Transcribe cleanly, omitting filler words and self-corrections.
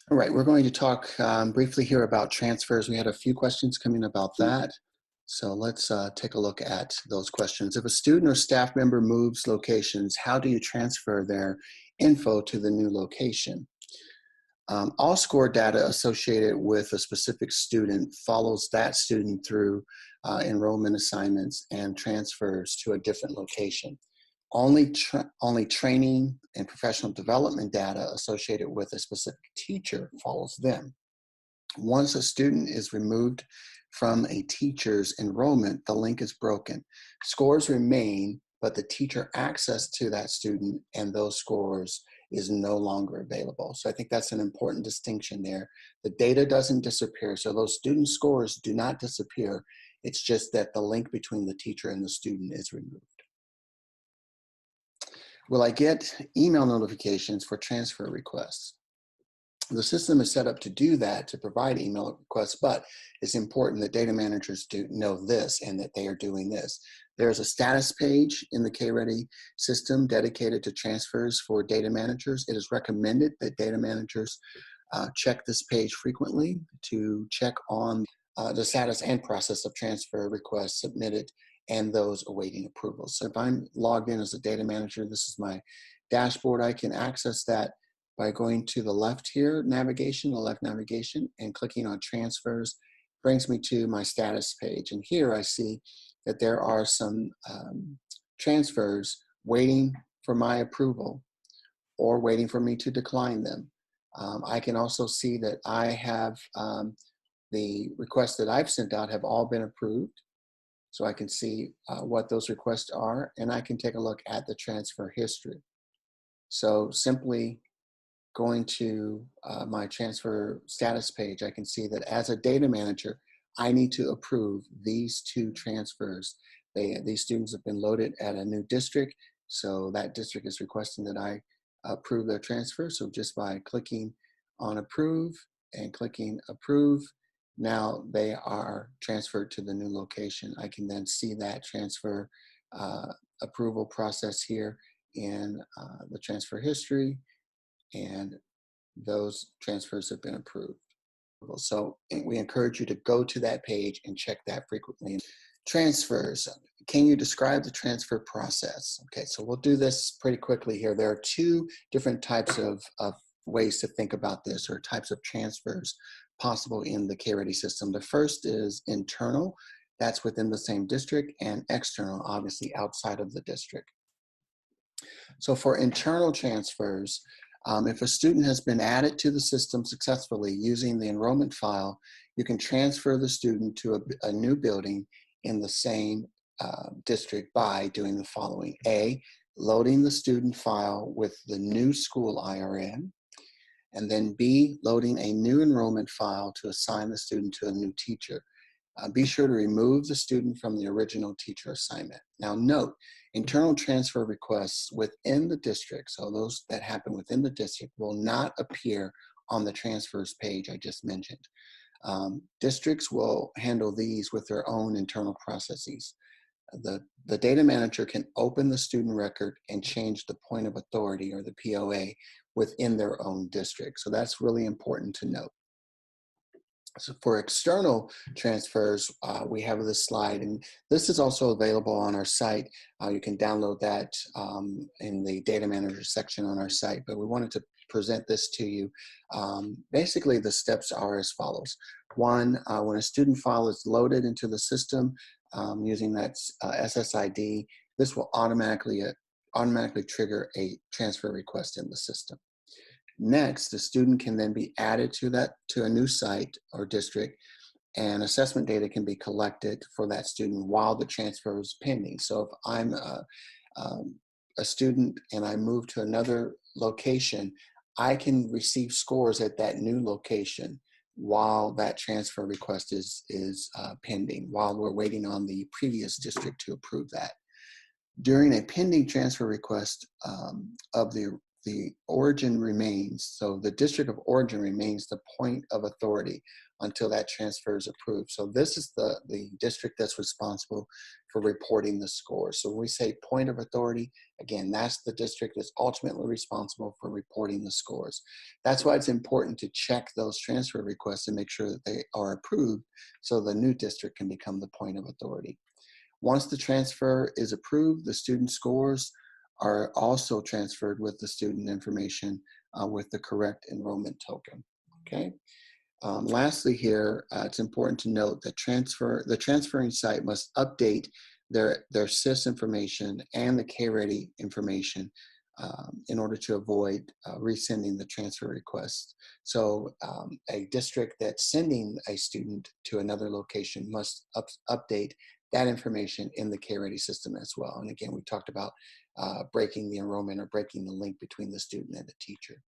All right, we're going to talk briefly here about transfers. We had a few questions coming about that. So let's take a look at those questions. If a student or staff member moves locations, how do you transfer their info to the new location? All score data associated with a specific student follows that student through enrollment assignments and transfers to a different location. Only training and professional development data associated with a specific teacher follows them. Once a student is removed from a teacher's enrollment, the link is broken. Scores remain, but the teacher access to that student and those scores is no longer available. So I think that's an important distinction there. The data doesn't disappear, so those student scores do not disappear. It's just that the link between the teacher and the student is removed. Will I get email notifications for transfer requests? The system is set up to do that, to provide email requests, but it's important that data managers do know this and that they are doing this. There's a status page in the KReady system dedicated to transfers for data managers. It is recommended that data managers check this page frequently to check on the status and process of transfer requests submitted and those awaiting approval. So if I'm logged in as a data manager, this is my dashboard. I can access that by going to the left here, navigation, the left navigation, and clicking on transfers brings me to my status page. And here I see that there are some transfers waiting for my approval or waiting for me to decline them. I can also see that I have the requests that I've sent out have all been approved. So I can see what those requests are, and I can take a look at the transfer history. So simply going to my transfer status page, I can see that as a data manager, I need to approve these two transfers. These students have been loaded at a new district, so that district is requesting that I approve their transfer. So just by clicking on approve and clicking approve, now they are transferred to the new location. I can then see that transfer approval process here in the transfer history, and those transfers have been approved. So we encourage you to go to that page and check that frequently. Transfers. Can you describe the transfer process? Okay, so we'll do this pretty quickly here. There are two different types of ways to think about this, or types of transfers possible in the KReady system. The first is internal, that's within the same district, and external, obviously outside of the district. So for internal transfers, if a student has been added to the system successfully using the enrollment file, you can transfer the student to a new building in the same district by doing the following. A, loading the student file with the new school IRN, and then B, loading a new enrollment file to assign the student to a new teacher. Be sure to remove the student from the original teacher assignment. Now note, internal transfer requests within the district, so those that happen within the district, will not appear on the transfers page I just mentioned. Districts will handle these with their own internal processes. The data manager can open the student record and change the point of authority, or the POA, within their own district. So that's really important to note. So for external transfers, we have this slide, and this is also available on our site. You can download that in the data manager section on our site, but we wanted to present this to you. Basically, the steps are as follows. One, when a student file is loaded into the system using that SSID, this will automatically trigger a transfer request in the system. Next, the student can then be added to a new site or district, and assessment data can be collected for that student while the transfer is pending. So if I'm a student and I move to another location, I can receive scores at that new location while that transfer request is pending, while we're waiting on the previous district to approve that. During a pending transfer request of the the origin remains, so the district of origin remains the point of authority until that transfer is approved. So this is the district that's responsible for reporting the score. So when we say point of authority, again, that's the district that's ultimately responsible for reporting the scores. That's why it's important to check those transfer requests and make sure that they are approved so the new district can become the point of authority. Once the transfer is approved, the student scores are also transferred with the student information with the correct enrollment token. Okay. Lastly here, it's important to note that the transferring site must update their SIS information and the KReady information in order to avoid resending the transfer request. So a district that's sending a student to another location must update that information in the KReady system as well. And again, we talked about breaking the enrollment or breaking the link between the student and the teacher.